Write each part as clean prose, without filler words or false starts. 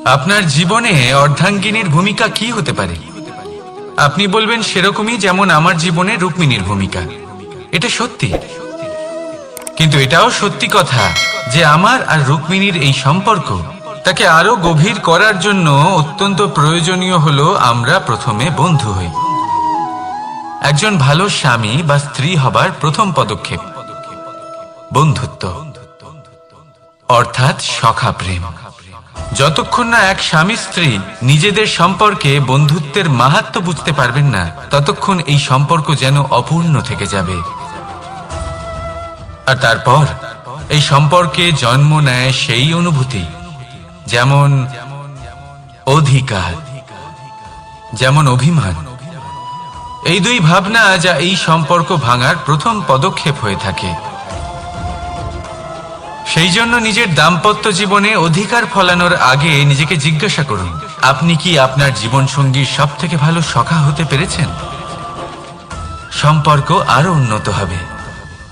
আপনার জীবনে অর্ধাঙ্গিনীর ভূমিকা কি হতে পারে? আপনি বলবেন সেরকমই যেমন আমার জীবনে রুক্মিণীর ভূমিকা। এটা সত্যি, কিন্তু এটাও সত্যি কথা যে আমার আর রুক্মিণীর এই সম্পর্ক তাকে আরো গভীর করার জন্য অত্যন্ত প্রয়োজনীয় হলো আমরা প্রথমে বন্ধু হই। একজন ভালো স্বামী বা স্ত্রী হবার প্রথম পদক্ষেপ বন্ধুত্ব, অর্থাৎ সখা প্রেম। যতক্ষণ না এক স্বামী স্ত্রী নিজেদের সম্পর্কে বন্ধুত্বের মাহাত্ম্য বুঝতে পারবেন না, ততক্ষণ এই সম্পর্ক যেন অপূর্ণ থেকে যাবে। আর তারপর এই সম্পর্কে জন্ম নেয় সেই অনুভূতি, যেমন অধিকার, যেমন অভিমান। এই দুই ভাবনা যা এই সম্পর্ক ভাঙার প্রথম পদক্ষেপ হয়ে থাকে। সেই জন্য নিজের দাম্পত্য জীবনে অধিকার ফলানোর আগে নিজেকে জিজ্ঞাসা করুন, আপনি কি আপনার জীবনসঙ্গীর সব থেকে ভালো সখা হতে পেরেছেন? সম্পর্ক আরো উন্নত হবে।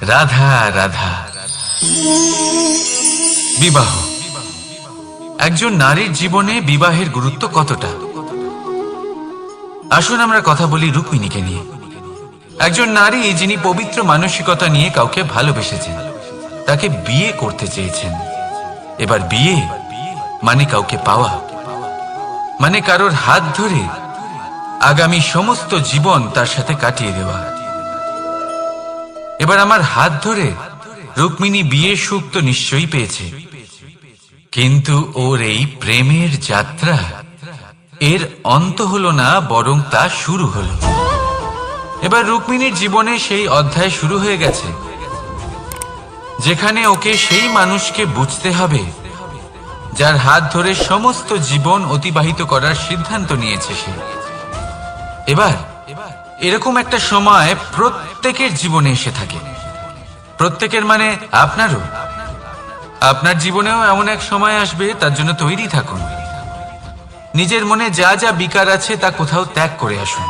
রাধা রাধা। বিবাহ। একজন নারীর জীবনে বিবাহের গুরুত্ব কতটা? আসুন আমরা কথা বলি রুক্মিণীকে নিয়ে। একজন নারী যিনি পবিত্র মানসিকতা নিয়ে কাউকে ভালোবেসেছেন, তাকে বিয়ে করতে চেয়েছেন। এবার বিয়ে মানে কাউকে পাওয়া, মানে কারোর হাত ধরে আগামী সমস্ত জীবন তার সাথে কাটিয়ে দেওয়া। এবার আমার হাত ধরে রুক্মিণী বিয়ে সুখ তো নিশ্চয়ই পেয়েছে, কিন্তু ওর এই প্রেমের যাত্রা এর অন্ত হলো না, বরং তা শুরু হলো। এবার রুক্মিণীর জীবনে সেই অধ্যায় শুরু হয়ে গেছে, যেখানে ওকে সেই মানুষকে বুঝতে হবে যার হাত ধরে সমস্ত জীবন অতিবাহিত করার সিদ্ধান্ত নিয়েছে সে। এবার এরকম একটা সময় প্রত্যেকের জীবনে এসে থাকে। প্রত্যেকের মানে আপনারও। আপনার জীবনেও এমন এক সময় আসবে, তার জন্য তৈরি থাকুন। নিজের মনে যা যা বিকার আছে তা কোথাও ত্যাগ করে আসুন,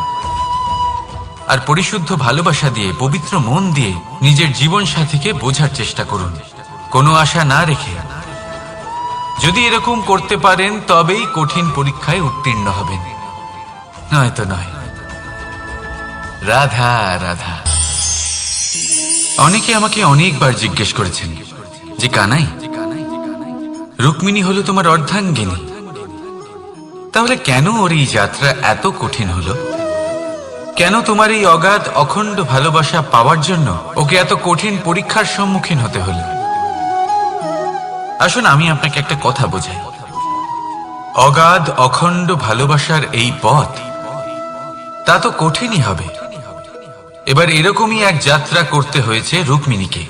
আর পরিশুদ্ধ ভালোবাসা দিয়ে, পবিত্র মন দিয়ে নিজের জীবন সাথীকে বোঝার চেষ্টা করুন, কোনো আশা না রেখে। যদি এরকম করতে পারেন তবেই কঠিন পরীক্ষায় উত্তীর্ণ হবেন, নয়তো নয়। রাধা রাধা। অনেকে আমাকে অনেকবার জিজ্ঞেস করেছেন যে কানাই, রুক্মিণী হলো তোমার অর্ধাঙ্গিনী, তাহলে কেন ওর এই যাত্রা এত কঠিন হলো? কেন তোমার এই অগাধ অখণ্ড ভালোবাসা পাওয়ার জন্য ওকে এত কঠিন পরীক্ষার সম্মুখীন হতে হলো? আসুন আমি আপনাকে একটা কথা বোঝাই। অগাধ অখণ্ড ভালোবাসার এই পথ তা তো কঠিনই হবে। এবার এরকমই এক যাত্রা করতে হয়েছে রুক্মিণীকে,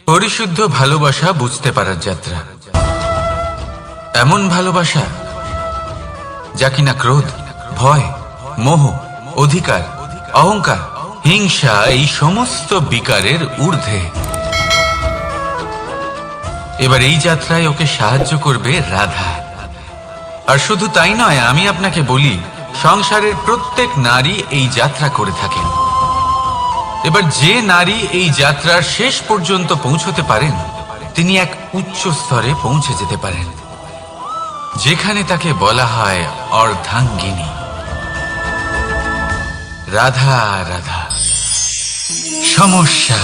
পরিশুদ্ধ ভালোবাসা বুঝতে পারার যাত্রা। এমন ভালোবাসা যা কিনা ক্রোধ, ভয়, মোহ, অধিকার, অহংকার, হিংসা এই সমস্ত বিকারের ঊর্ধ্বে। এবার এই যাত্রায় ওকে সাহায্য করবে রাধা। আর শুধু তাই নয়, আমি আপনাকে বলি, সংসারের প্রত্যেক নারী এই যাত্রা করে থাকেন। এবার যে নারী এই যাত্রার শেষ পর্যন্ত পৌঁছতে পারেন, তিনি এক উচ্চ স্তরে পৌঁছে যেতে পারেন, যেখানে তাকে বলা হয় অর্ধাঙ্গিনী। রাধা রাধা। সমস্যা।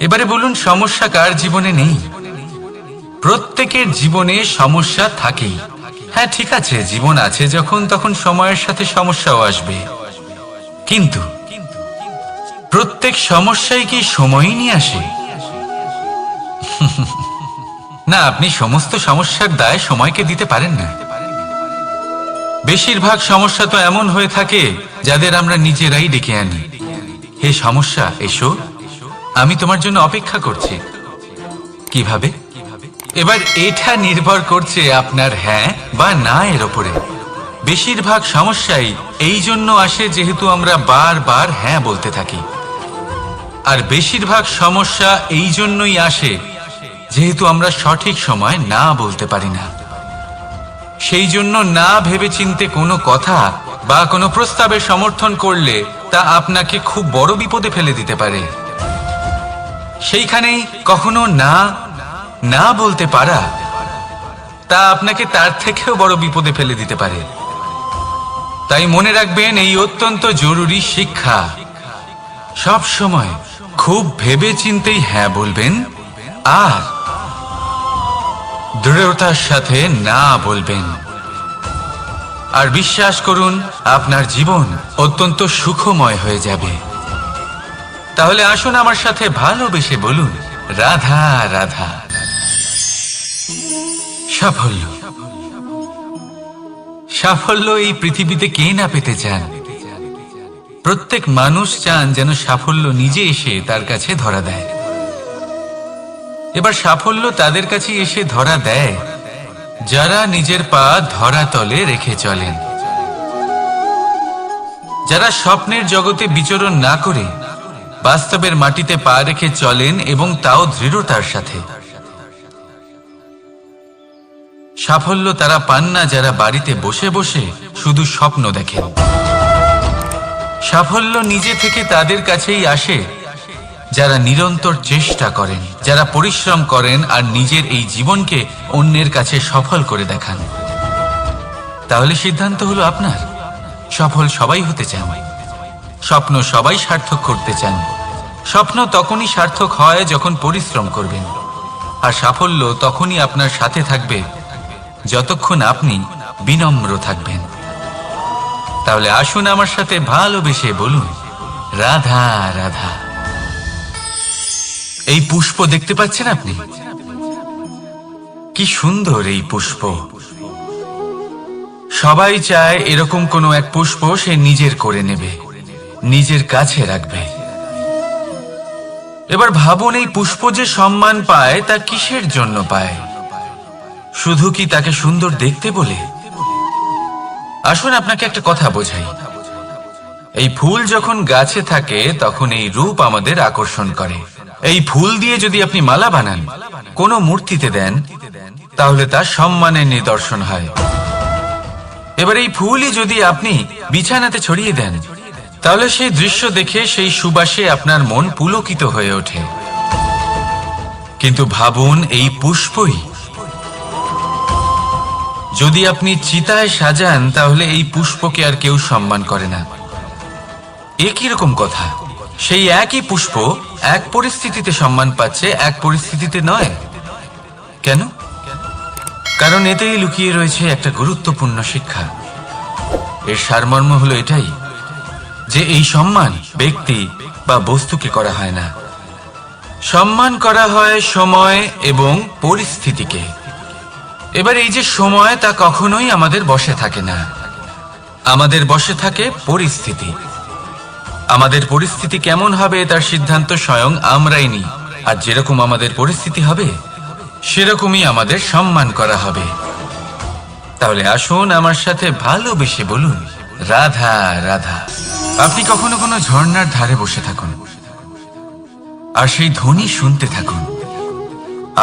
এবারে বলুন, সমস্যা কার জীবনে নেই? প্রত্যেকের জীবনে সমস্যা থাকেই। হ্যাঁ ঠিক আছে, জীবন আছে যখন, তখন সময়ের সাথে সমস্যাও আসবে, কিন্তু প্রত্যেক সমস্যাই কি সময়ই নিয়ে আসে? না, আপনি সমস্ত সমস্যার দায় সময়কে দিতে পারেন না। বেশিরভাগ সমস্যা তো এমন হয়ে থাকে যাদের আমরা নিজেরাই ডেকে আনি। হে সমস্যা, এসো, আমি তোমার জন্য অপেক্ষা করছি। কিভাবে? এবার এটা নির্ভর করছে আপনার হ্যাঁ বা না এর ওপরে। বেশিরভাগ সমস্যাই এই জন্য আসে যেহেতু আমরা বারবার হ্যাঁ বলতে থাকি, আর বেশিরভাগ সমস্যা এই জন্যই আসে যেহেতু আমরা সঠিক সময় না বলতে পারি না। সেই জন্য না ভেবেচিন্তে কোনো কথা বা কোনো প্রস্তাবের সমর্থন করলে তা আপনাকে খুব বড় বিপদে ফেলে দিতে পারে। সেইখানেই কখনো না না বলতে পারা তা আপনাকে তার থেকেও বড় বিপদে ফেলে দিতে পারে। তাই মনে রাখবেন, এই অত্যন্ত জরুরি শিক্ষা। সব সময় খুব ভেবে চিন্তেই হ্যাঁ বলবেন আর দৃঢ়তার সাথে না বলবেন। আর বিশ্বাস করুন, আপনার জীবন অত্যন্ত সুখময় হয়ে যাবে। তাহলে আসুন আমার সাথে ভালোবেসে বলুন, রাধা রাধা। সাফল্য, সাফল্য এই পৃথিবীতে কে না পেতে চান? প্রত্যেক মানুষ চান যেন সাফল্য নিজে এসে তার কাছে ধরা দেয়। এবার সাফল্য তাদের কাছে এসে ধরা দেয় যারা নিজের পা ধরাতলে রেখে চলেন, যারা স্বপ্নের জগতে বিচরণ না করে বাস্তবের মাটিতে পা রেখে চলেন এবং তাও দৃঢ়তার সাথে। সাফল্য তারা পান না যারা বাড়িতে বসে বসে শুধু স্বপ্ন দেখেন। সাফল্য নিজে থেকে তাদের কাছেই আসে যারা নিরন্তর চেষ্টা করেন, যারা পরিশ্রম করেন আর নিজের এই জীবনকে অন্যের কাছে সফল করে দেখান। তাহলে সিদ্ধান্ত হলো আপনার। সফল সবাই হতে চান, স্বপ্ন সবাই সার্থক করতে চান। স্বপ্ন তখনই সার্থক হয় যখন পরিশ্রম করবেন, আর সাফল্য তখনই আপনার সাথে থাকবে যতক্ষণ আপনি বিনম্র থাকবেন। তাহলে আসুন আমার সাথে ভালোবেসে বলুন, রাধা রাধা। এই পুষ্প দেখতে পাচ্ছেন আপনি? কি সুন্দর এই পুষ্প। সবাই চায় এরকম কোনো এক পুষ্প সে নিজের করে নেবে, নিজের কাছে রাখবে। এবার ভাবুন, এই পুষ্প যে সম্মান পায় তা কিসের জন্য পায়? শুধু কি তাকে সুন্দর দেখতে বলে? আসুন আপনাকে একটা কথা বোঝাই। এই ফুল যখন গাছে থাকে তখন এই রূপ আমাদের আকর্ষণ করে। এই ফুল দিয়ে যদি আপনি মালা বানান, কোনো মূর্তিতে দেন, তাহলে তা সম্মানের নিদর্শন হয়। এবার এই ফুলই যদি আপনি বিছানাতে ছড়িয়ে দেন, তাহলে সেই দৃশ্য দেখে সেই সুবাসে আপনার মন পুলকিত হয়ে ওঠে। কিন্তু ভাবুন, এই পুষ্পই যদি আপনি চিতায় সাজান, তাহলে এই পুষ্পকে আর কেউ সম্মান করে না। একই রকম কথা, সেই একই পুষ্প এক পরিস্থিতিতে সম্মান পাচ্ছে, এক পরিস্থিতিতে নয়। কেন? কারণ এতেই লুকিয়ে রয়েছে একটা গুরুত্বপূর্ণ শিক্ষা। এর সারমর্ম হলো এটাই যে এই সম্মান ব্যক্তি বা বস্তুকে করা হয় না, সম্মান করা হয় সময় এবং পরিস্থিতিকে। এবার এই যে সময়, তা কখনোই আমাদের বশে থাকে না। আমাদের বশে থাকে পরিস্থিতি। আমাদের পরিস্থিতি কেমন হবে তার সিদ্ধান্ত স্বয়ং আমরাই নিই। আর যেরকম আমাদের পরিস্থিতি হবে সেরকমই আমাদের সম্মান করা হবে। তাহলে আসুন আমার সাথে ভালোবেসে বলুন, রাধা রাধা। আপনি কখনো কোনো ঝর্ণার ধারে বসে থাকুন আর সেই ধ্বনি শুনতে থাকুন।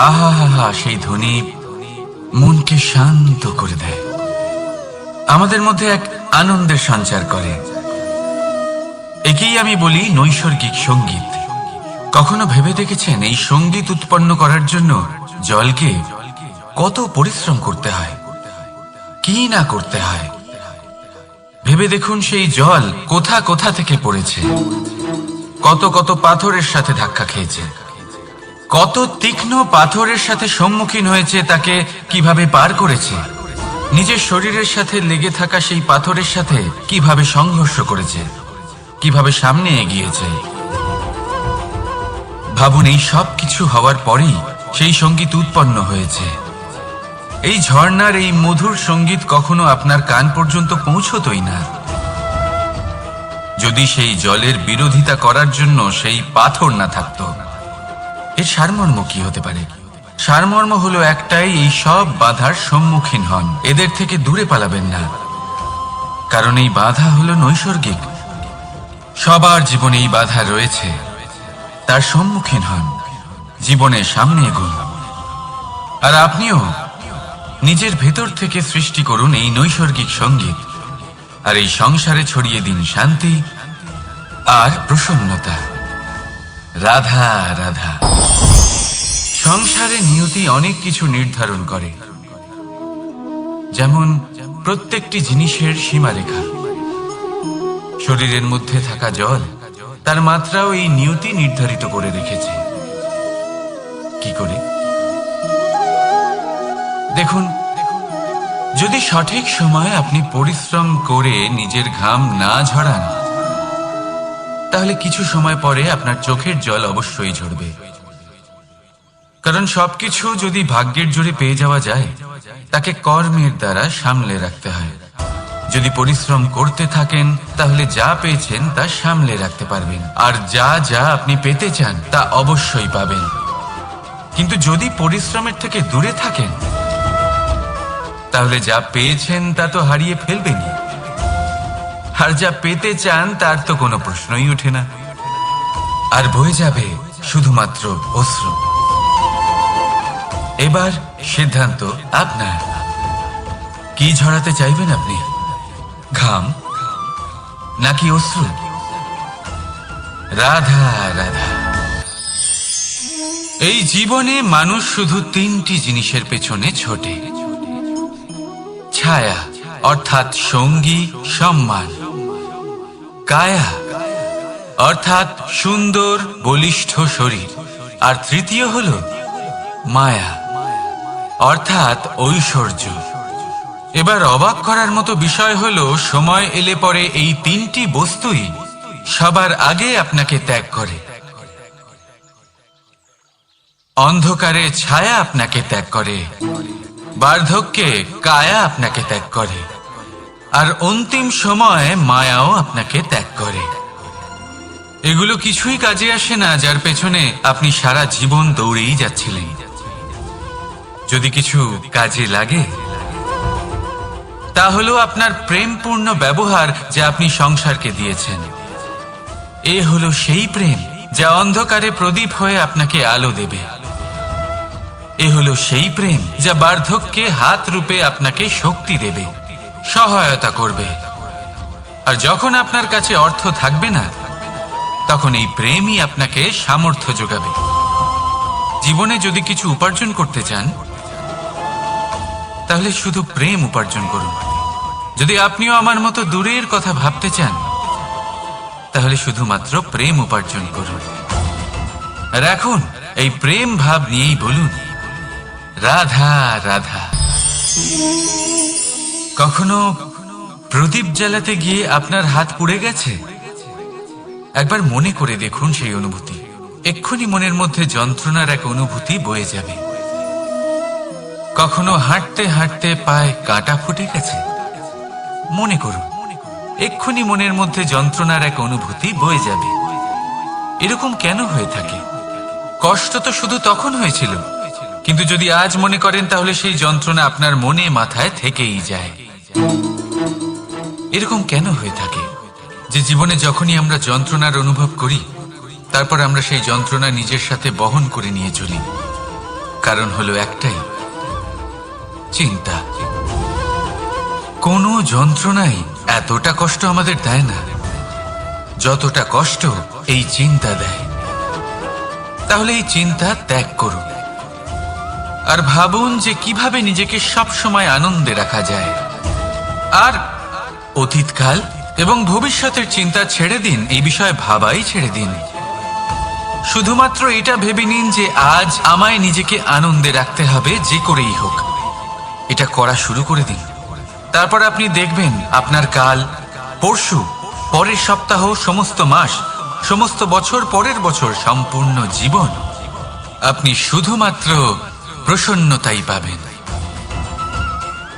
আহা হা হা, সেই ধ্বনি মনকে শান্ত করে দেয়, আমাদের মধ্যে এক আনন্দের সঞ্চার করে। একেই আমি বলি নৈসর্গিক সঙ্গীত। কখনো ভেবে দেখেছেন এই সঙ্গীত উৎপন্ন করার জন্য জলকে কত পরিশ্রম করতে হয়, কি না করতে হয়? ভেবে দেখুন, সেই জল কোথা কোথা থেকে পড়েছে, কত কত পাথরের সাথে ধাক্কা খেয়েছে, কত তীক্ষ্ণ পাথরের সাথে সম্মুখীন হয়েছে, তাকে কিভাবে পার করেছে, নিজের শরীরের সাথে লেগে থাকা সেই পাথরের সাথে কিভাবে সংঘর্ষ করেছে, কিভাবে সামনে এগিয়েছে। ভাবুন, এই সব কিছু হওয়ার পরেই সেই সঙ্গীত উৎপন্ন হয়েছে। এই ঝর্ণার এই মধুর সঙ্গীত কখনো আপনার কান পর্যন্ত পৌঁছতই না যদি সেই জলের বিরোধিতা করার জন্য সেই পাথর না থাকতো। এর সারমর্ম কি হতে পারে? সারমর্ম হলো একটাই, এই সব বাধার সম্মুখীন হন, এদের থেকে দূরে পালাবেন না। কারণ এই বাধা হলো নৈসর্গিক, সবার জীবনে এই বাধা রয়েছে। তার সম্মুখীন হন, জীবনের সামনে এগোন। আর আপনিও নিজের ভেতর থেকে সৃষ্টি করুন এই নৈসর্গিক সঙ্গীত, আর এই সংসারে ছড়িয়ে দিন শান্তি আর প্রসন্নতা। রাধা রাধা। সংসারে নিয়তি অনেক কিছু নির্ধারণ করে, যেমন প্রত্যেকটি জিনিসের সীমারেখা। শরীরের মধ্যে থাকা জল, তার মাত্রাও এই নিয়তি নির্ধারিত করে রেখেছে। কি করে? দেখুন, যদি সঠিক সময়ে আপনি পরিশ্রম করে নিজের ঘাম না ঝরান, তাহলে কিছু সময় পরে আপনার চোখের জল অবশ্যই ঝরবে। কারণ সবকিছু যদি ভাগ্যের জোরে পেয়ে যাওয়া যায়, তাকে কর্মের দ্বারা সামলে রাখতে হয়। যদি পরিশ্রম করতে থাকেন, তাহলে যা পেয়েছেন তা সামলে রাখতে পারবেন, আর যা যা আপনি পেতে চান তা অবশ্যই পাবেন। কিন্তু যদি পরিশ্রমের থেকে দূরে থাকেন, তাহলে যা পেয়েছেন তা তো হারিয়ে ফেলবেনই, আর যা পেতে চান তার তো কোনো প্রশ্নই ওঠে না, আর বয়ে যাবে শুধুমাত্র অশ্রু। এবার সিদ্ধান্ত আপনার। কি ঝরাতে চাইবেন আপনি? ঘাম নাকি অশ্রু? রাধা রাধা। এই জীবনে মানুষ শুধু তিনটি জিনিসের পেছনে ছোটে: ছায়া অর্থাৎ সঙ্গী সম্মান, কায়া অর্থাৎ সুন্দর বলিষ্ঠ শরীর, আর তৃতীয় হল মায়া অর্থাৎ ঐশ্বর্য। এবার অবাক করার মতো বিষয় হলো, সময় এলে পরে এই তিনটি বস্তুই সবার আগে আপনাকে ত্যাগ করে। অন্ধকারে ছায়া আপনাকে ত্যাগ করে, বার্ধক্যে কায়া আপনাকে ত্যাগ করে, আর অন্তিম সময়ে মায়াও আপনাকে ত্যাগ করে। এগুলো কিছুই কাজে আসে না যার পেছনে আপনি সারা জীবন দৌড়েই যাচ্ছিলেন। যদি কিছু কাজে লাগে, তা হলো আপনার প্রেমপূর্ণ ব্যবহার যা আপনি সংসারকে দিয়েছেন। এ হলো সেই প্রেম যা অন্ধকারে প্রদীপ হয়ে আপনাকে আলো দেবে। এ হলো সেই প্রেম যা বার্ধক্যে হাত রূপে আপনাকে শক্তি দেবে, সহায়তা করবে। আর যখন আপনার কাছে অর্থ থাকবে না, তখন এই প্রেমই আপনাকে সামর্থ্য যোগাবে। জীবনে যদি কিছু উপার্জন করতে চান, তাহলে শুধু প্রেম উপার্জন করুন। যদি আপনিও আমার মতো দূরের কথা ভাবতে চান, তাহলে শুধুমাত্র প্রেম উপার্জন করুন। আর এখন এই প্রেম ভাব নিয়েই বলুন, রাধা রাধা। কখনো প্রদীপ জ্বালাতে গিয়ে আপনার হাত পুড়ে গেছে? একবার মনে করে দেখুন সেই অনুভূতি। এক্ষুনি মনের মধ্যে যন্ত্রণার এক অনুভূতি বয়ে যাবে। কখনো হাঁটতে হাঁটতে পায়ে কাঁটা ফুটে গেছে? মনে করুন, এক্ষুনি মনের মধ্যে যন্ত্রণার এক অনুভূতি বয়ে যাবে। এরকম কেন হয়ে থাকে? কষ্ট তো শুধু তখন হয়েছিল, কিন্তু যদি আজ মনে করেন, তাহলে সেই যন্ত্রণা আপনার মনে মাথায় থেকেই যায়। এরকম কেন হয়ে থাকে যে জীবনে যখনই আমরা যন্ত্রণার অনুভব করি, তারপর আমরা সেই যন্ত্রণা নিজের সাথে বহন করে নিয়ে চলি? কারণ হলো একটাই, চিন্তা। কোনো যন্ত্রণাই এতটা কষ্ট আমাদের দেয় না যতটা কষ্ট এই চিন্তা দেয়। তাহলে এই চিন্তা ত্যাগ করুন, আর ভাবুন যে কিভাবে নিজেকে সবসময় আনন্দে রাখা যায়। আর অতীতকাল এবং ভবিষ্যতের চিন্তা ছেড়ে দিন, এই বিষয়ে ভাবাই ছেড়ে দিন। শুধুমাত্র এটা ভেবে নিন যে আজ আমায় নিজেকে আনন্দে রাখতে হবে, যে করেই হোক। এটা করা শুরু করে দিন। তারপর আপনি দেখবেন আপনার কাল, পরশু, পরের সপ্তাহ, সমস্ত মাস, সমস্ত বছর, পরের বছর, সম্পূর্ণ জীবন আপনি শুধুমাত্র প্রসন্নতাই পাবেন।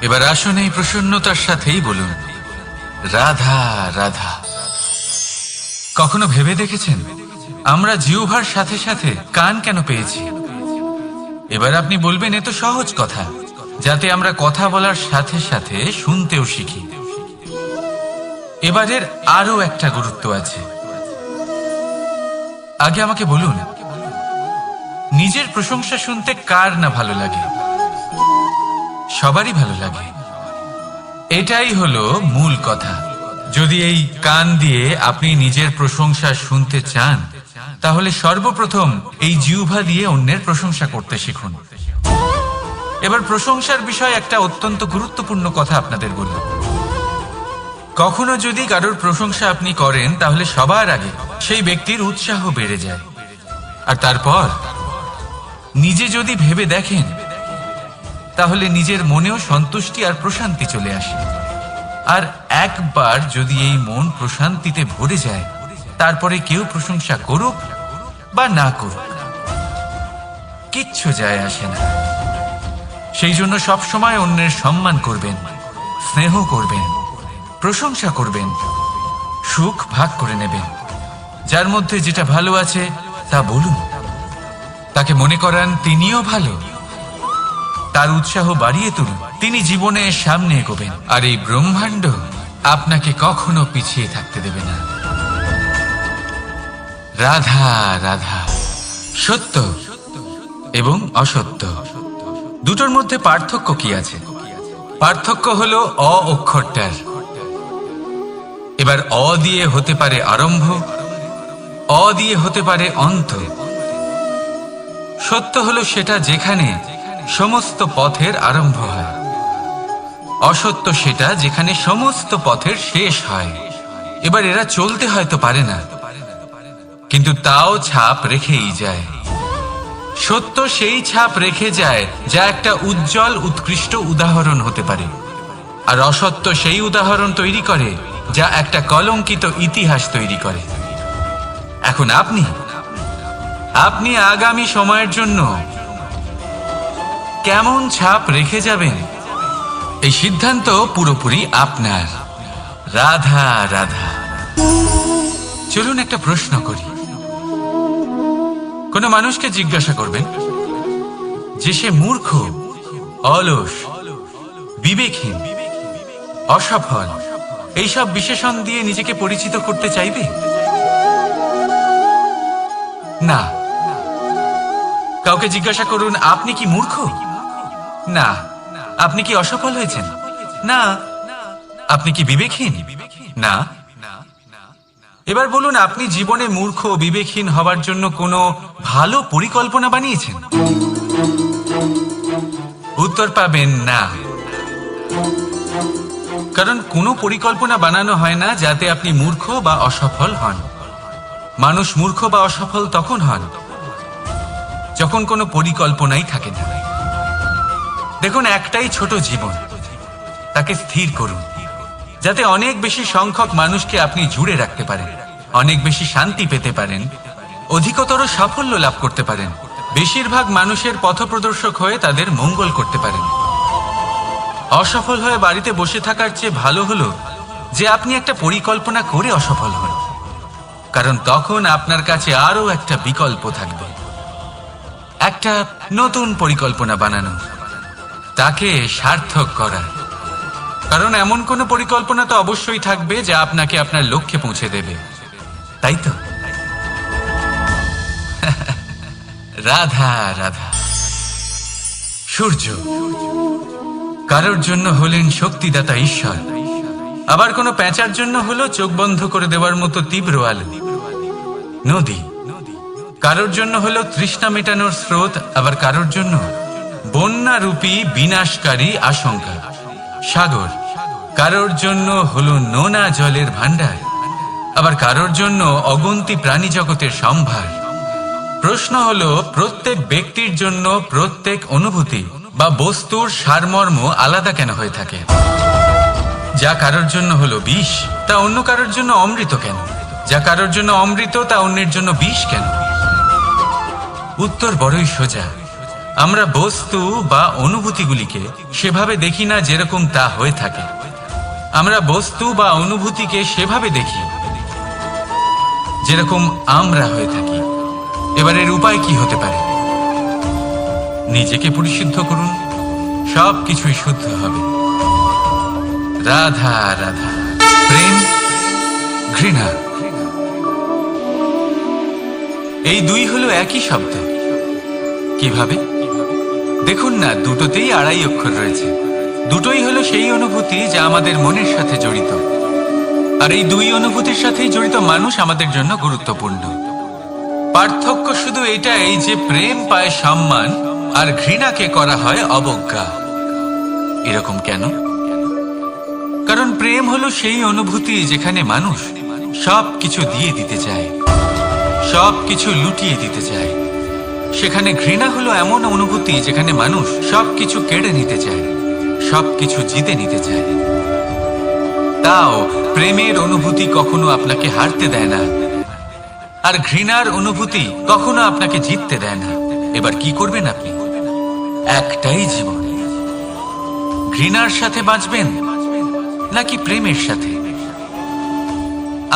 এবার আসুন এই প্রসন্নতার সাথেই বলুন, রাধা রাধা। কখনো ভেবে দেখেছেন আমরা জিহ্বার সাথে সাথে কান কেন পেয়েছি? এবার আপনি বলবেন, এ তো সহজ কথা, যাতে আমরা কথা বলার সাথে সাথে শুনতেও শিখি। এবারের আরো একটা গুরুত্ব আছে। আগে আমাকে বলুন, নিজের প্রশংসা শুনতে কার না ভালো লাগে? সবারই ভালো লাগে। এটাই হলো মূল কথা। যদি এই কান দিয়ে আপনি নিজের প্রশংসা শুনতে চান, তাহলে সর্বপ্রথম এই জিহ্বা দিয়ে অন্যের প্রশংসা করতে শিখুন। এবার প্রশংসার বিষয়ে একটা অত্যন্ত গুরুত্বপূর্ণ কথা আপনাদের বলব। কখনো যদি কারোর প্রশংসা আপনি করেন তাহলে সবার আগে সেই ব্যক্তির উৎসাহ বেড়ে যায়, আর তারপর নিজে যদি ভেবে দেখেন তাহলে নিজের মনেও সন্তুষ্টি আর প্রশান্তি চলে আসে। আর একবার যদি এই মন প্রশান্তিতে ভরে যায়, তারপরে কেউ প্রশংসা করুক বা না করুক কিচ্ছু যায় আসে না। সেই জন্য সবসময় অন্যের সম্মান করবেন, স্নেহ করবেন, প্রশংসা করবেন, সুখ ভাগ করে নেবেন। যার মধ্যে যেটা ভালো আছে তা বলুন, তাকে মনে করান তিনিও ভালো, তার উৎসাহ বাড়িয়ে তুলুন, তিনি জীবনে সামনে এগোবেন, আর এই ব্রহ্মাণ্ড আপনাকে কখনো পিছিয়ে থাকতে দেবে না। রাধা রাধা। সত্য এবং অসত্য দুটোর মধ্যে পার্থক্য কি আছে? পার্থক্য হলো অ অক্ষরটার। এবার অ দিয়ে হতে পারে আরম্ভ, অ দিয়ে হতে পারে অন্ত। সত্য হলো সেটা যেখানে সমস্ত পথের আরম্ভ হয়, অসত্য সেটা যেখানে সমস্ত পথের শেষ হয়। এবার এরা চলতে হয়তো পারে না, কিন্তু তাও ছাপ রেখেই যায়। সত্য সেই ছাপ রেখে যায় যা একটা উজ্জ্বল উৎকৃষ্ট উদাহরণ হতে পারে, আর অসত্য সেই উদাহরণ তৈরি করে যা একটা কলঙ্কিত ইতিহাস তৈরি করে। এখন আপনি আগামী সময়ের জন্য কেমন ছাপ রেখে যাবেন, এই সিদ্ধান্ত পুরোপুরি আপনার। রাধা রাধা। চলুন একটা প্রশ্ন করি। কোন মানুষকে জিজ্ঞাসা করবেন যে সে মূর্খ, অলস, বিবেকহীন, অসফল, এইসব বিশেষণ দিয়ে নিজেকে পরিচিত করতে চাইবে? না। কাউকে জিজ্ঞাসা করুন আপনি কি মূর্খ? না। আপনি কি অসফল হয়েছেন? না। আপনি কি বিবেকহীন? না। এবার বলুন আপনি জীবনে মূর্খ ও বিবেকহীন হবার জন্য কোনো ভালো পরিকল্পনা বানিয়েছেন? উত্তর পাবেন না। কারণ কোনো পরিকল্পনা বানানো হয় না যাতে আপনি মূর্খ বা অসফল হন। মানুষ মূর্খ বা অসফল তখন হন যখন কোনো পরিকল্পনাই থাকে না। দেখুন, একটাই ছোট জীবন, তাকে স্থির করুন যাতে অনেক বেশি সংখ্যক মানুষকে আপনি জুড়ে রাখতে পারেন, অনেক বেশি শান্তি পেতে পারেন, অধিকতর সাফল্য লাভ করতে পারেন, বেশিরভাগ মানুষের পথপ্রদর্শক হয়ে তাদের মঙ্গল করতে পারেন। অসফল হয়ে বাড়িতে বসে থাকার চেয়ে ভালো হলো যে আপনি একটা পরিকল্পনা করে অসফল হন, কারণ তখন আপনার কাছে আরো একটা বিকল্প থাকবে, একটা নতুন পরিকল্পনা বানানো, তাকে সার্থক করা। কারণ এমন কোনো পরিকল্পনা তো অবশ্যই থাকবে যা আপনাকে আপনার লক্ষ্যে পৌঁছে দেবে, তাই তো? রাধা রাধা। সূর্য কারোর জন্য হলেন শক্তিদাতা ঈশ্বর, আবার কোনো প্যাঁচার জন্য হলো চোখ বন্ধ করে দেওয়ার মতো তীব্র আলো। নদী কারোর জন্য হলো তৃষ্ণা মেটানোর স্রোত, আবার কারোর জন্য বন্যারূপী বিনাশকারী আশঙ্কা। সাগর কারোর জন্য হলো নোনা জলের ভান্ডার, আবার কারোর জন্য অগন্তি প্রাণী জগতের সম্ভার। প্রশ্ন হলো প্রত্যেক ব্যক্তির জন্য প্রত্যেক অনুভূতি বা বস্তুর সারমর্ম আলাদা কেন হয়ে থাকে? যা কারোর জন্য হলো বিষ তা অন্য কারোর জন্য অমৃত কেন? যা কারোর জন্য অমৃত তা অন্যের জন্য বিষ কেন? উত্তর বড়ই সোজা। আমরা বস্তু বা অনুভূতিগুলিকে সেভাবে দেখি না যেরকম তা হয়ে থাকে। আমরা বস্তু বা অনুভূতিকে সেভাবে দেখি যেরকম আমরা হয়ে থাকি। এবার এর উপায় কি হতে পারে? নিজেকে পরিশুদ্ধ করুন, সব কিছুই শুদ্ধ হবে। রাধা রাধা। প্রেম, ঘৃণা, এই দুই হলো একই শব্দ। কিভাবে? দেখুন না, দুটোতেই আড়াই অক্ষর রয়েছে। দুটোই হলো সেই অনুভূতি যা আমাদের মনের সাথে জড়িত, আর এই দুই অনুভূতির সাথেই জড়িত মানুষ আমাদের জন্য গুরুত্বপূর্ণ। পার্থক্য শুধু এটাই যে প্রেম পায় সম্মান আর ঘৃণাকে করা হয় অবজ্ঞা। এরকম কেন? কারণ প্রেম হলো সেই অনুভূতি যেখানে মানুষ সবকিছু দিয়ে দিতে চায়, সবকিছু লুটিয়ে দিতে চায়। সেখানে ঘৃণা হলো এমন অনুভূতি যেখানে মানুষ সবকিছু কেড়ে নিতে চায়, সবকিছু জিতে নিতে চায়। তাও প্রেমের অনুভূতি কখনো আপনাকে হারতে দেয় না, আর ঘৃণার অনুভূতি কখনো আপনাকে জিততে দেয় না। এবার কি করবেন আপনি? একটাই জীবন, ঘৃণার সাথে বাঁচবেন নাকি প্রেমের সাথে?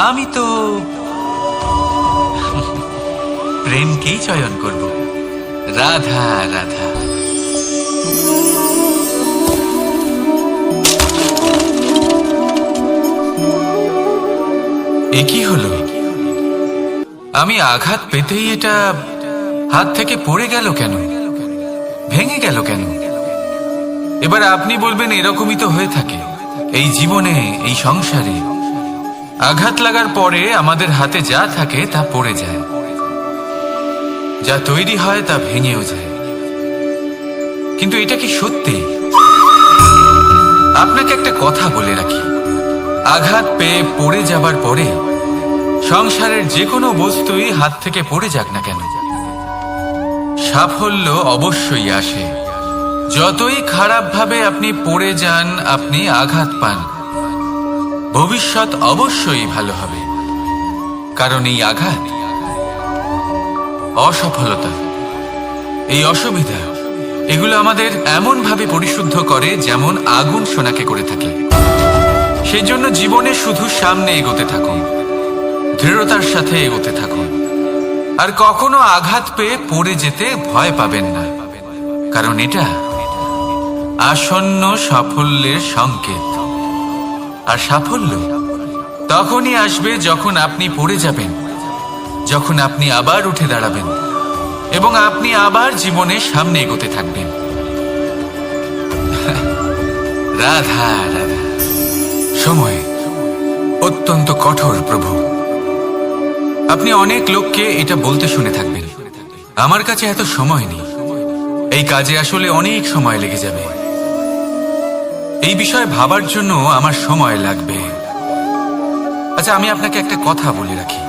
আমি তো প্রেমকেই চয়ন করব। রাধা রাধা। এ কি হলো? আমি আঘাত পেতেই এটা হাত থেকে পড়ে গেল কেন, ভেঙে গেল কেন? এবার আপনি বলবেন এরকমই তো হয়ে থাকে এই জীবনে, এই সংসারে। আঘাত লাগার পরে আমাদের হাতে যা থাকে তা পড়ে যায়, যা তৈরি হয় তা ভেঙেও যায়। কিন্তু এটা কি সত্যি? আপনাকে একটা কথা বলে রাখি, আঘাত পেয়ে পড়ে যাবার পরে সংসারের যে কোনো বস্তুই হাত থেকে পড়ে যাক না কেন, সাফল্য অবশ্যই আসে। যতই খারাপভাবে আপনি পড়ে যান, আপনি আঘাত পান, ভবিষ্যৎ অবশ্যই ভালো হবে। কারণ এই আঘাত, অসফলতা, এই অসুবিধা, এগুলো আমাদের এমন ভাবে পরিশুদ্ধ করে যেমন আগুন সোনাকে করে থাকে। সেজন্য জীবনে শুধু সামনে এগোতে থাকুন, দৃঢ়তার সাথে এগোতে থাকুন, আর কখনো আঘাত পেয়ে পড়ে যেতে ভয় পাবেন না। কারণ এটা আসন্ন সাফল্যের সংকেত। আর সাফল্য তখনই আসবে যখন আপনি পড়ে যাবেন, যখন আপনি আবার উঠে দাঁড়াবেন এবং আপনি আবার জীবনের সামনে এগোতে থাকবেন। রাধা রাধা। সময় অত্যন্ত কঠোর প্রভু। আপনি অনেক লোককে এটা বলতে শুনে থাকবেন, আমার কাছে এত সময় নেই, এই কাজে আসলে অনেক সময় লেগে যাবে, এই বিষয়ে ভাবার জন্য আমার সময় লাগবে। আচ্ছা, আমি আপনাকে একটা কথা বলে রাখি,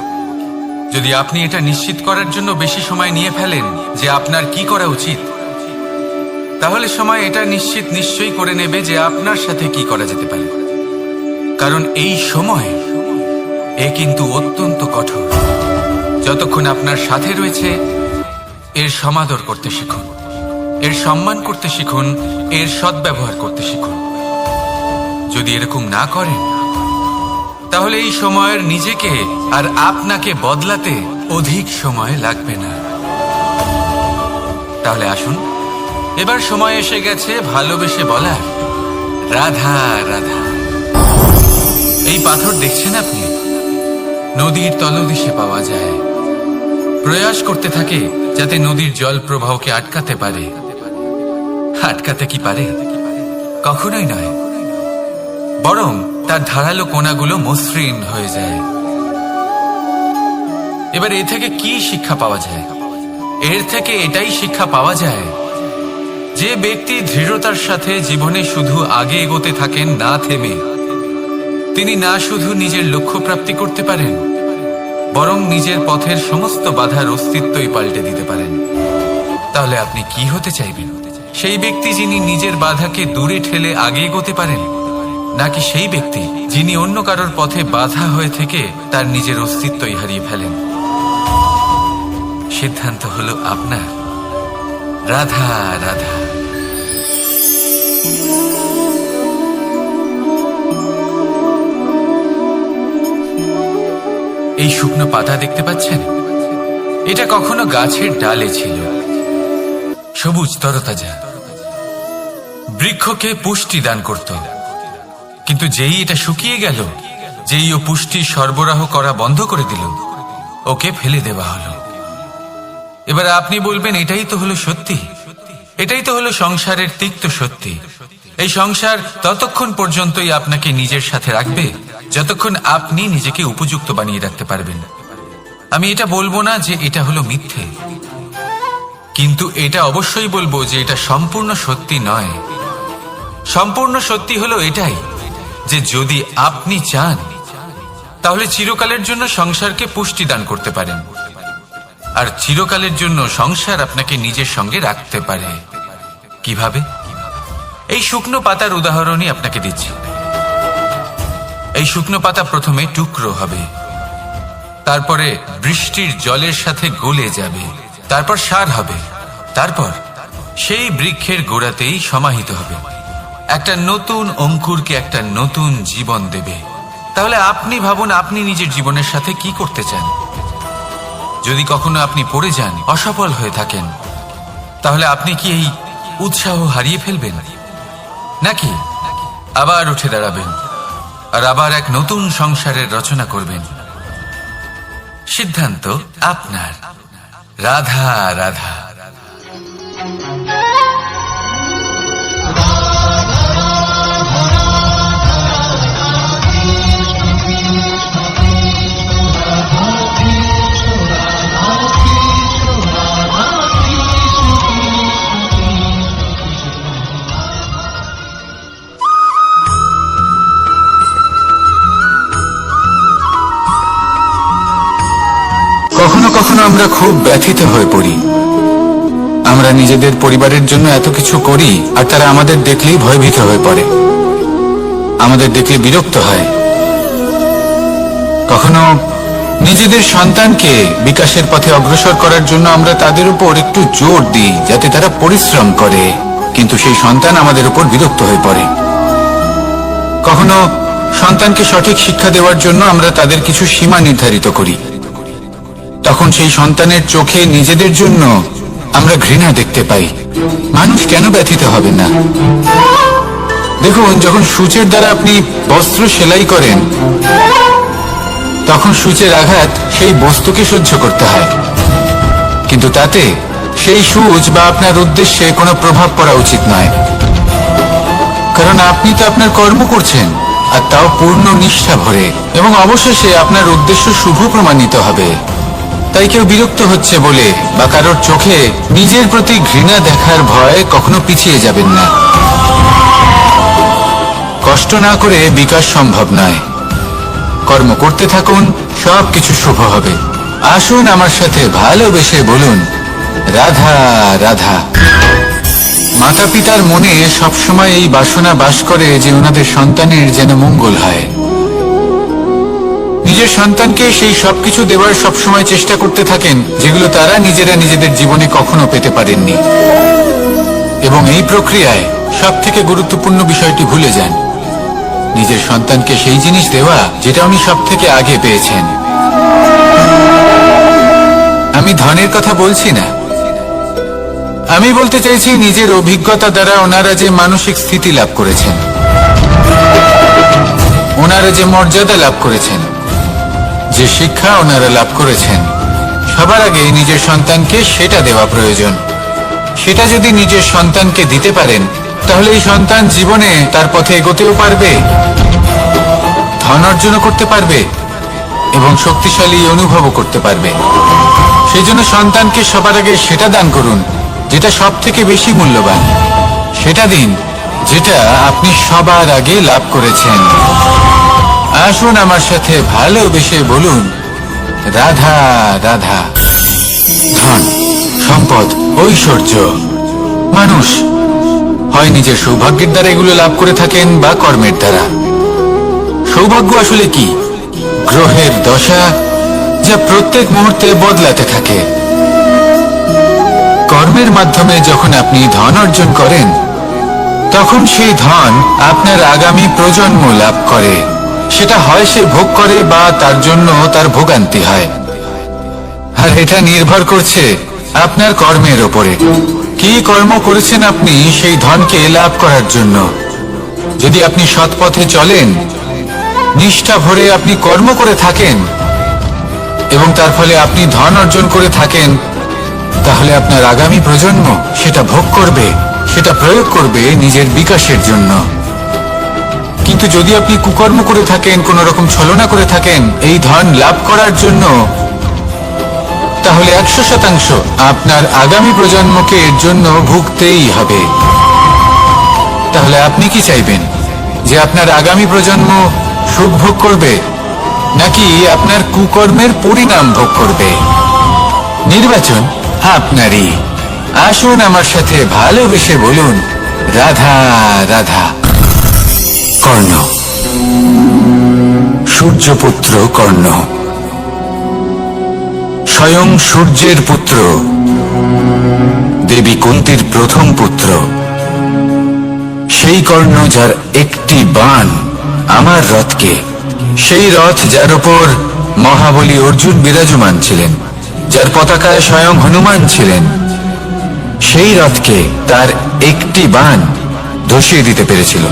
যদি আপনি এটা নিশ্চিত করার জন্য বেশি সময় নিয়ে ফেলেন যে আপনার কি করা উচিত, তাহলে সময় এটা নিশ্চয়ই করে নেবে যে আপনার সাথে কি করা যেতে পারে। কারণ এই সময় এ কিন্তু অত্যন্ত কঠোর। যতক্ষণ আপনার সাথে রয়েছে এর সমাদর করতে শিখুন, এর সম্মান করতে শিখুন, এর সদ্ব্যবহার করতে শিখুন। যদি এরকম না করেন তাহলে এই সময়ের নিজেকে আর আপনাকে বদলাতে অধিক সময় লাগবে না। তাহলে আসুন, এবার সময় এসে গেছে ভালোবেসে বলার রাধা রাধা। এই পাথর দেখছেন আপনি, নদীর তলদেশে পাওয়া যায়। প্রয়াস করতে থাকে যাতে নদীর জল প্রবাহকে আটকাতে পারে। আটকাতে কি পারে? কখনোই নয়, বরং তার ধারালো কোণাগুলো মসৃণ হয়ে যায়। এবার এ থেকে কি শিক্ষা পাওয়া যায়? এর থেকে এটাই শিক্ষা পাওয়া যায় যে ব্যক্তি দৃঢ়তার সাথে জীবনে শুধু আগে এগোতে থাকেন না থেমে, তিনি না শুধু নিজের লক্ষ্য প্রাপ্তি করতে পারেন, বরং নিজের পথের সমস্ত বাধার অস্তিত্বই পাল্টে দিতে পারেন। তাহলে আপনি কি হতে চাইবেন? সেই ব্যক্তি যিনি নিজের বাধাকে দূরে ঠেলে আগে এগোতে পারেন, নাকি সেই ব্যক্তি যিনি অন্য কারোর পথে বাধা হয়ে থেকে তার নিজের অস্তিত্বই হারিয়ে ফেলেন? সিদ্ধান্ত হলো আপনার। রাধা রাধা। এই শুকনো পাতা দেখতে পাচ্ছেন? এটা কখনো গাছের ডালে ছিল, সবুজ তরতাজা, বৃক্ষকে পুষ্টি দান করত। কিন্তু যেই এটা শুকিয়ে গেল, যেই ও পুষ্টি সরবরাহ করা বন্ধ করে দিল, ওকে ফেলে দেওয়া হলো। এবার আপনি বলবেন এটাই তো হলো সত্যি, এটাই তো হলো সংসারের তিক্ত সত্যি। এই সংসার ততক্ষণ পর্যন্তই আপনাকে নিজের সাথে রাখবে যতক্ষণ আপনি নিজেকে উপযুক্ত বানিয়ে রাখতে পারবেন। আমি এটা বলবো না যে এটা হলো মিথ্যে, কিন্তু এটা অবশ্যই বলবো যে এটা সম্পূর্ণ সত্যি নয়। সম্পূর্ণ সত্যি হলো এটাই যে যদি আপনি চান তাহলে চিরকালের জন্য সংসারকে পুষ্টি দান করতে পারেন, আর চিরকালের জন্য সংসার আপনাকে নিজের সঙ্গে রাখতে পারে। কিভাবে? এই শুকনো পাতার উদাহরণই আপনাকে দিচ্ছি। এই শুকনো পাতা প্রথমে টুকরো হবে, তারপরে বৃষ্টির জলের সাথে গলে যাবে, তারপর সার হবে, তারপর সেই বৃক্ষের গোড়াতেই সমাহিত হবে, একটা নতুন অঙ্কুরকে একটা নতুন জীবন দেবে। তাহলে আপনি ভাবুন আপনি নিজের জীবনের সাথে কি করতে চান। যদি কখনো আপনি পড়ে যান, অসফল হয়ে থাকেন, তাহলে আপনি কি এই উৎসাহ হারিয়ে ফেলবেন, নাকি আবার উঠে দাঁড়াবেন আর আবার এক নতুন সংসারের রচনা করবেন? সিদ্ধান্ত আপনার। রাধা রাধা। কখনো কখনো আমরা খুব ব্যথিত হয়ে পড়ি। আমরা নিজেদের পরিবারের জন্য এত কিছু করি আর তারা আমাদের দেখলেই ভয়ভীত হয়ে পড়ে, আমাদের দেখলে বিরক্ত হয়। কখনো নিজেদের সন্তানকে বিকাশের পথে অগ্রসর করার জন্য আমরা তাদের উপর একটু জোর দিই যাতে তারা পরিশ্রম করে, কিন্তু সেই সন্তান আমাদের উপর বিরক্ত হয়ে পড়ে। কখনো সন্তানকে সঠিক শিক্ষা দেওয়ার জন্য আমরা তাদের কিছু সীমা নির্ধারিত করি, তখন সেই সন্তানের চোখে নিজেদের জন্য আমরা ঘৃণা দেখতে পাই। মানুষ কেন ব্যথিত হবে না? দেখুন, যখন সূচের দ্বারা আপনি বস্ত্র সেলাই করেন, তখন সূচের আঘাত সেই বস্তুকে সহ্য করতে হয়, কিন্তু তাতে সেই সূচ বা আপনার উদ্দেশ্যে কোনো প্রভাব পড়া উচিত নয়, কারণ আপনি তো আপনার কর্ম করছেন, আর তাও পূর্ণ নিষ্ঠা ভরে, এবং অবশেষে আপনার উদ্দেশ্য শুভ প্রমাণিত হবে। তাই কেউ বিরক্ত হচ্ছে বলে বা কারোর চোখে নিজের প্রতি ঘৃণা দেখার ভয় কখনো পিছিয়ে যাবেন না। কষ্ট না করে বিকাশ সম্ভব নয়। কর্ম করতে থাকুন, সবকিছু শুভ হবে। আসুন আমার সাথে ভালোবেসে বলুন রাধা রাধা। মাতা পিতার মনে সবসময় এই বাসনা বাস করে যে ওনাদের সন্তানের যেন মঙ্গল হয়। নিজের সন্তানকে সেই সবকিছু দেওয়ার সবসময় চেষ্টা করতে থাকেন যেগুলো তারা নিজেরা নিজেদের জীবনে কখনো পেতে পারেননি, এবং এই প্রক্রিয়ায় সব থেকে গুরুত্বপূর্ণ বিষয়টি ভুলে যান, নিজের সন্তানকে সেই জিনিস দেওয়া যেটা উনি সব থেকে আগে পেয়েছেন। আমি ধনের কথা বলছি না, আমি বলতে চাইছি নিজের অভিজ্ঞতা দ্বারা ওনারা যে মানসিক স্থিতি লাভ করেছেন, ওনারা যে মর্যাদা লাভ করেছেন, যে শিক্ষা ওনারা লাভ করেছেন, সবার আগে নিজের সন্তানকে সেটা দেওয়া প্রয়োজন। সেটা যদি নিজের সন্তানকে দিতে পারেন, তাহলে এই সন্তান জীবনে তার পথে এগোতেও পারবে, ধন অর্জনও করতে পারবে এবং শক্তিশালী অনুভবও করতে পারবে। সেই জন্য সন্তানকে সবার আগে সেটা দান করুন যেটা সব থেকে বেশি মূল্যবান। সেটা দিন যেটা আপনি সবার আগে লাভ করেছেন। আসুন আমার সাথে ভালোবেসে বলুন রাধা রাধা। ধন, সম্পদ, ঐশ্বর্য, মানুষ হয় নিজের সৌভাগ্যের দ্বারা এগুলো লাভ করে থাকেন বা কর্মের দ্বারা। সৌভাগ্য আসলে কি? গ্রহের দশা যা প্রত্যেক মুহূর্তে বদলাতে থাকে। কর্মের মাধ্যমে যখন আপনি ধন অর্জন করেন, তখন সেই ধন আপনার আগামী প্রজন্ম লাভ করে। সেটা হয় সে ভোগ করে বা তার জন্য তার ভোগান্তি হয়, আর এটা নির্ভর করছে আপনার কর্মের ওপরে। কি কর্ম করেছেন আপনি সেই ধনকে লাভ করার জন্য? যদি আপনি সৎ পথে চলেন, নিষ্ঠা ভরে আপনি কর্ম করে থাকেন এবং তার ফলে আপনি ধন অর্জন করে থাকেন, তাহলে আপনার আগামী প্রজন্ম সেটা ভোগ করবে, সেটা প্রয়োগ করবে নিজের বিকাশের জন্য। কিন্তু যদি আপনি কুকর্ম করে থাকেন, কোন রকম ছলনা করে থাকেন এই ধন লাভ করার জন্য, তাহলে 100% আপনার আগামী প্রজন্মকে এর জন্য ভুগতেই হবে। তাহলে আপনি কি চাইবেন, যে আপনার আগামী প্রজন্ম সুখ ভোগ করবে, নাকি আপনার কুকর্মের পরিণাম ভোগ করবে? নির্বাচন আপনারই। আসুন আমার সাথে ভালোবেসে বলুন, রাধা রাধা। কর্ণ, সূর্যপুত্র কর্ণ, স্বয়ং সূর্যের পুত্র, দেবী কুন্তীর প্রথম পুত্র। সেই কর্ণ যার একটি বাণ আমার রথকে, সেই রথ যার উপর মহাবলী অর্জুন বিরাজমান ছিলেন, যার পতাকায় স্বয়ং হনুমান ছিলেন, সেই রথকে তার একটি বাণ ধসিয়ে দিতে পেরেছিল।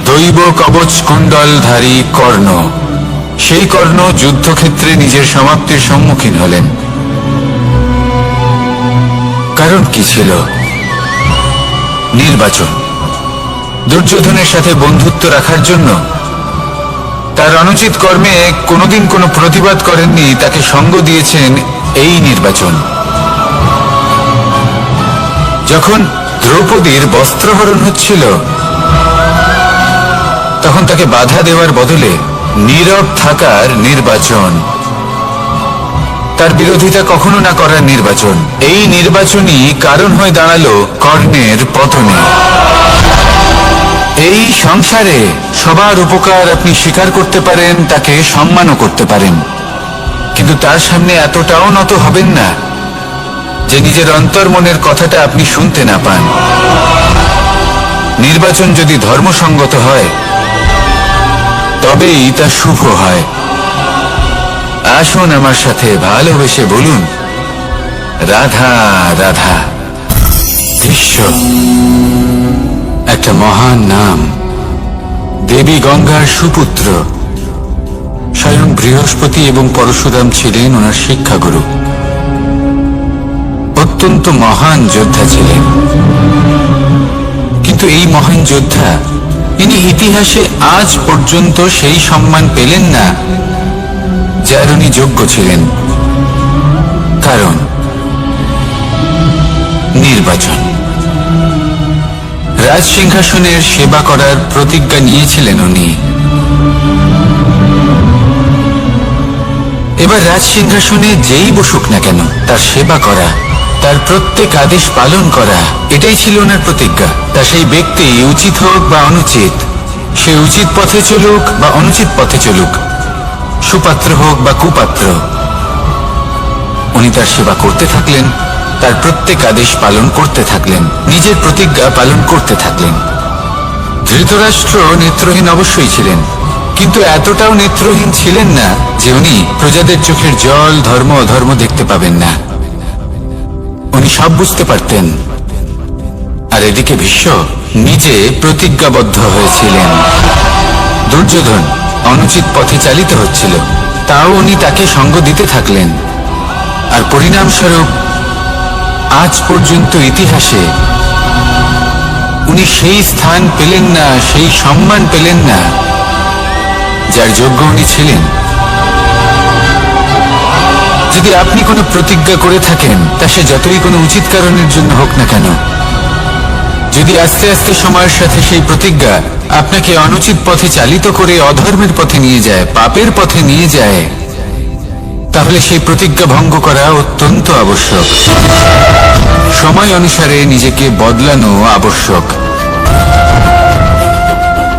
দৈব কবচ কুণ্ডলধারী কর্ণ, সেই কর্ণ যুদ্ধক্ষেত্রে নিজের সমাপ্তির সম্মুখীন হলেন। কারণ কি ছিল? নির্বাচন। দুর্যোধনের সাথে বন্ধুত্ব রাখার জন্য, তার অনুচিত কর্মে কোনোদিন কোনো প্রতিবাদ করেননি, তাকে সঙ্গ দিয়েছেন এই নির্বাচন। যখন দ্রৌপদীর বস্ত্রহরণ হচ্ছিল, তখন তাকে বাধা দেওয়ার বদলে নীরব থাকার নির্বাচন, তার বিরোধিতা কখনো না করার নির্বাচন, এই নির্বাচনই কারণ হয়ে দাঁড়ালো কর্ণের পতনে। এই সংসারে সবার উপকার আপনি স্বীকার করতে পারেন, তাকে সম্মানও করতে পারেন, কিন্তু তার সামনে এতটাও নত হবেন না যে নিজের অন্তর্মনের কথাটা আপনি শুনতে না পান। নির্বাচন যদি ধর্মসঙ্গত হয়, তবেই তা শুভ হয়। আসুন আমার সাথে ভালোবেসে বলুন, রাধা রাধা। ভীষ্ম, একটা মহান নাম, দেবী গঙ্গার সুপুত্র। স্বয়ং বৃহস্পতি এবং পরশুরাম ছিলেন ওনার শিক্ষাগুরু। অত্যন্ত মহান যোদ্ধা ছিলেন, কিন্তু এই মহান যোদ্ধা, ইনি ইতিহাসে আজ পর্যন্ত সেই সম্মান পেলেন না যার উনি যোগ্য ছিলেন। কারণ নির্বাচন। রাজ সিংহাসনের সেবা করার প্রতিজ্ঞা নিয়েছিলেন উনি। এবার রাজ সিংহাসনে যেই বসুক না কেন, তার সেবা করা, তার প্রত্যেক আদেশ পালন করা, এটাই ছিল ওনার প্রতিজ্ঞা। তা সেই ব্যক্তি উচিত হোক বা অনুচিত, সে উচিত পথে চলুক বা অনুচিত পথে চলুক, সুপাত্র হোক বা কুপাত্র, উনি তার সেবা করতে থাকলেন, তার প্রত্যেক আদেশ পালন করতে থাকলেন, নিজের প্রতিজ্ঞা পালন করতে থাকলেন। ধৃতরাষ্ট্র নেত্রহীন অবশ্যই ছিলেন, কিন্তু এতটাও নেত্রহীন ছিলেন না যে উনি প্রজাদের চোখের জল, ধর্ম অধর্ম দেখতে পাবেন না। উনি সব বুঝতে পারতেন। আর এদিকে ভীষ্ম নিজে প্রতিজ্ঞাবদ্ধ হয়েছিলেন। দুর্যোধন অনুচিত পথে চালিত হচ্ছিল, তাও উনি তাকে সঙ্গ দিতে থাকলেন। আর পরিণামস্বরূপ আজ পর্যন্ত ইতিহাসে উনি সেই স্থান পেলেন না, সেই সম্মান পেলেন না যার যোগ্য উনি ছিলেন। যদি আপনি কোনো প্রতিজ্ঞা করে থাকেন, তা সে যতই কোনো উচিত কারণের জন্য হোক না কেন, যদি আস্তে আস্তে সময়ের সাথে সেই প্রতিজ্ঞা আপনাকে অনুচিত পথে চালিত করে অধর্মের পথে নিয়ে যায়, পাপের পথে নিয়ে যায়, তাহলে সেই প্রতিজ্ঞা ভঙ্গ করা অত্যন্ত আবশ্যক। সময় অনুসারে নিজেকে বদলানো আবশ্যক,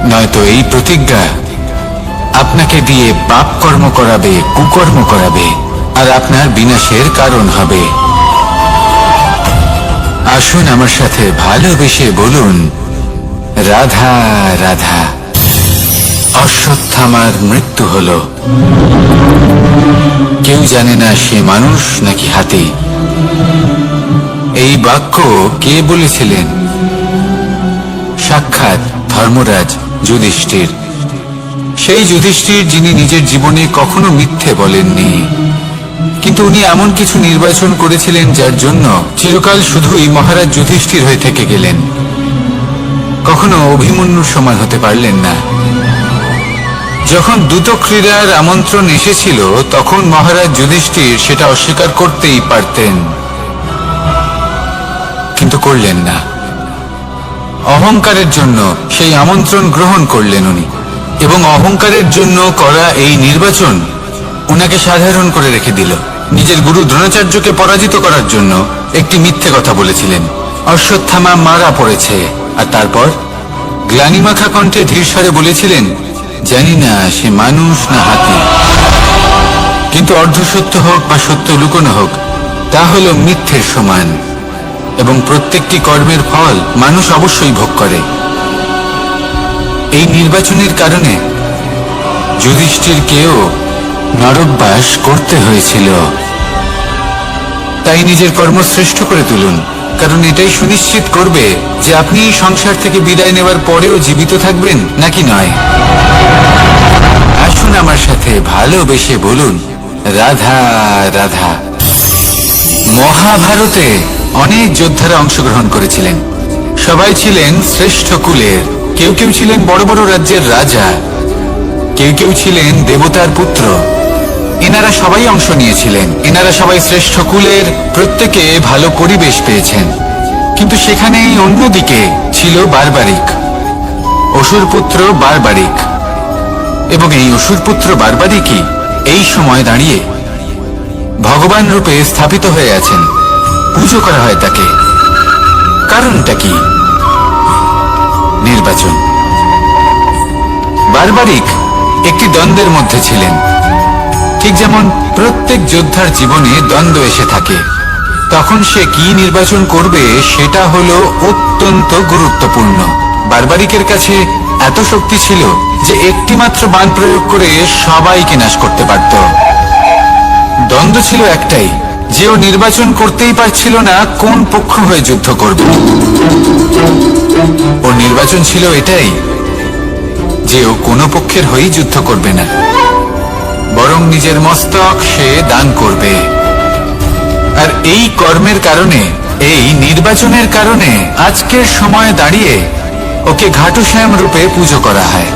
নয়তো এই প্রতিজ্ঞা আপনাকে দিয়ে পাপ কর্ম করাবে, কুকর্ম করাবে, আর আপনার বিনাশের কারণ হবে। আসুন আমার সাথে ভালোবেসে বলুন, রাধা রাধা। অশ্বত্থামার মৃত্যু হলো। কেউ জানে না সে মানুষ নাকি হাতি। এই বাক্য কে বলেছিলেন? সাক্ষাৎ ধর্মরাজ যুধিষ্ঠির। সেই যুধিষ্ঠির যিনি নিজের জীবনে কখনো মিথ্যে বলেননি, কিন্তু উনি এমন কিছু নির্বাচন করেছিলেন যার জন্য চিরকাল শুধুই মহারাজ যুধিষ্ঠির হয়ে থেকে গেলেন, কখনো অভিমন্যুর সমান হতে পারলেন না। যখন দ্রুত ক্রীড়ার আমন্ত্রণ এসেছিল তখন মহারাজ যুধিষ্ঠির সেটা অস্বীকার করতেই পারতেন, কিন্তু করলেন না। অহংকারের জন্য সেই আমন্ত্রণ গ্রহণ করলেন উনি, এবং অহংকারের জন্য করা এই নির্বাচন উনাকে সাধারণ করে রেখে দিল। নিজের গুরু দ্রোণাচার্যকে পরাজিত করার জন্য একটি মিথ্যে কথা বলেছিলেন। অশ্বত্থামা মারা পড়েছে, আর তারপর গ্লানিমাখা কণ্ঠে ধীর স্বরে বলেছিলেন, জানি না সে মানুষ না হাতি, কিন্তু অর্ধসত্য হোক বা সত্য লুকোনো হোক, তা হলো মিথ্যের সমান, এবং প্রত্যেকটি কর্মের ফল মানুষ অবশ্যই ভোগ করে। এই নির্বাচনের কারণে যুধিষ্ঠিরকেও নরকবাস করতে হয়েছিল। তাই নিজের কর্ম শ্রেষ্ঠ করে তুলুন, কারণ এটাই সুনিশ্চিত করবে যে আপনি এই সংসার থেকে বিদায় নেওয়ার পরেও জীবিত থাকবেন নাকি নয়। আসুন আমার সাথে ভালোবেসে বলুন, রাধা রাধা। মহাভারতে অনেক যোদ্ধারা অংশগ্রহণ করেছিলেন। সবাই ছিলেন শ্রেষ্ঠ কুলের। কেউ কেউ ছিলেন বড় বড় রাজ্যের রাজা, কেউ কেউ ছিলেন দেবতার পুত্র। এনারা সবাই অংশ নিয়েছিলেন। এনারা সবাই শ্রেষ্ঠ কুলের, প্রত্যেকে ভালো পরিবেশ পেয়েছেন। কিন্তু সেখানেই অন্যদিকে ছিল বারবারিক, অসুরপুত্র বারবারিক। এবং এই অসুরপুত্র বারবারিকই এই সময় দাঁড়িয়ে ভগবান রূপে স্থাপিত হয়ে আছেন। পুজো করা হয় তাকে। কারণটা কি? নির্বাচন। বারবারিক একটি দ্বন্দ্বের মধ্যে ছিলেন, ঠিক যেমন প্রত্যেক যোদ্ধার জীবনে দ্বন্দ্ব এসে থাকে। তখন সে কি নির্বাচন করবে সেটা হলো অত্যন্ত গুরুত্বপূর্ণ। বারবারিকের কাছে এত শক্তি ছিল যে একটি মাত্র বাণ প্রয়োগ করে সবাইকে নাশ করতে পারত। দ্বন্দ্ব ছিল একটাই, যে ও নির্বাচন করতেই পারছিল না কোন পক্ষ হয়ে যুদ্ধ করবে। ওর নির্বাচন ছিল এটাই যে ও কোনো পক্ষের হয়েই যুদ্ধ করবে না, বরং নিজের মস্তক সে দান করবে। আর এই কর্মের কারণে, এই নির্বাচনের কারণে আজকের সময়ে দাঁড়িয়ে ওকে ঘাটুশ্যাম রূপে পুজো করা হয়।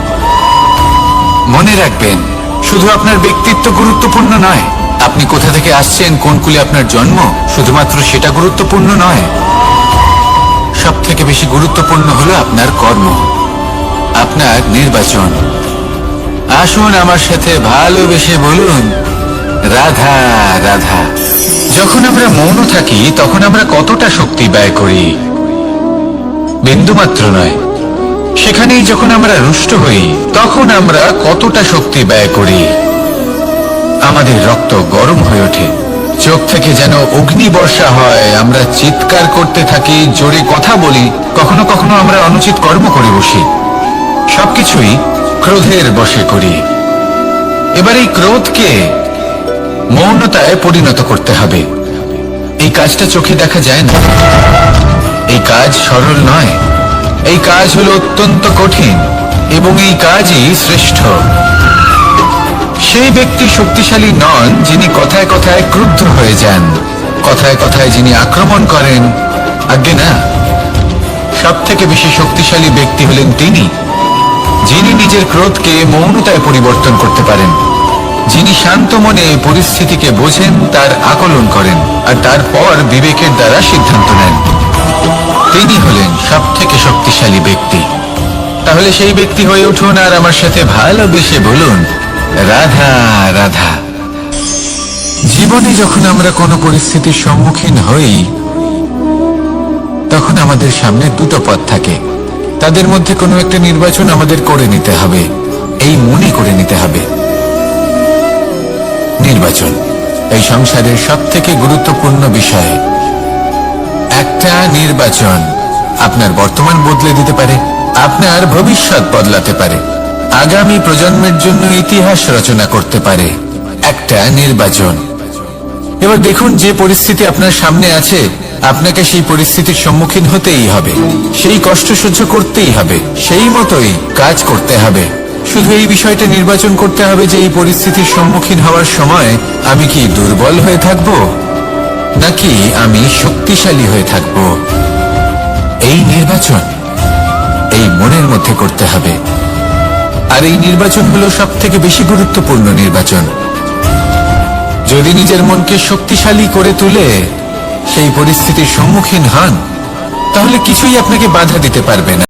মনে রাখবেন, শুধু আপনার ব্যক্তিত্ব গুরুত্বপূর্ণ নয়, আপনি কোথা থেকে আসছেন, কোন কুলে আপনার জন্ম, শুধুমাত্র সেটা গুরুত্বপূর্ণ নয়। সব থেকে বেশি গুরুত্বপূর্ণ হলো আপনার কর্ম, আপনার নির্বাচন। আসুন আমার সাথে ভালোবেসে বলুন, রাধা রাধা। যখন আমরা মৌন থাকি তখন আমরা কতটা শক্তি ব্যয় করি, বিন্দুমাত্র নয়। সেখানেই যখন আমরা রুষ্ট হই তখন আমরা কতটা শক্তি ব্যয় করি। আমাদের রক্ত গরম হয়ে ওঠে, চোখ থেকে যেন অগ্নি বর্ষা হয়, আমরা চিৎকার করতে থাকি, জোরে কথা বলি, কখনো কখনো আমরা অনুচিত কর্ম করে বসি। সবকিছুই ক্রোধের বশে করি। এবার এই ক্রোধকে মৌনতায় পরিণত করতে হবে। এই কাজটা চোখে দেখা যায় না, এই কাজ সরল নয়, এই কাজ হলো অত্যন্ত কঠিন, এবং এই কাজই শ্রেষ্ঠ। সেই ব্যক্তি শক্তিশালী নন যিনি কথায় কথায় ক্রুদ্ধ হয়ে যান, কথায় কথায় যিনি আক্রমণ করেন। আজ্ঞে না, সব থেকে বেশি শক্তিশালী ব্যক্তি হলেন তিনি যিনি নিজের ক্রোধকে মৌনতায় পরিবর্তন করতে পারেন, যিনি শান্ত মনে পরিস্থিতিকে বোঝেন, তার আকলন করেন, আর তারপর বিবেকের দ্বারা সিদ্ধান্ত নেন। তিনি হলেন সব থেকে শক্তিশালী ব্যক্তি। তাহলে সেই ব্যক্তি হয়ে উঠুন আর আমার সাথে ভালোবেসে বলুন, রাধা রাধা। জীবনে যখন আমরা কোনো পরিস্থিতির সম্মুখীন হই তখন আমাদের সামনে দুটো পথ থাকে। তাদের মধ্যে কোনো একটা নির্বাচন আমাদের করে নিতে হবে, এই মনে করে নিতে হবে। নির্বাচন এই সংসারের সব থেকে গুরুত্বপূর্ণ বিষয়। একটা নির্বাচন আপনার বর্তমান বদলে দিতে পারে, আপনার ভবিষ্যৎ বদলাতে পারে, আগামী প্রজন্মের জন্য ইতিহাস রচনা করতে পারে। একটা নির্বাচন। এবার দেখুন, যে পরিস্থিতি আপনার সামনে আছে, আপনাকে সেই পরিস্থিতির সম্মুখীন হতেই হবে, সেই কষ্ট সহ্য করতেই হবে, সেই মতোই কাজ করতে হবে। শুধু এই বিষয়টা নির্বাচন করতে হবে যে এই পরিস্থিতির সম্মুখীন হওয়ার সময় আমি কি দুর্বল হয়ে থাকব নাকি আমি শক্তিশালী হয়ে থাকব। এই নির্বাচন এই মনের মধ্যে করতে হবে। আর এই নির্বাচন হলো সব থেকে বেশি গুরুত্বপূর্ণ নির্বাচন। যদি নিজের মনকে শক্তিশালী করে তুলে সেই পরিস্থিতির সম্মুখীন হন, তাহলে কিছুই আপনাকে বাধা দিতে পারবে না।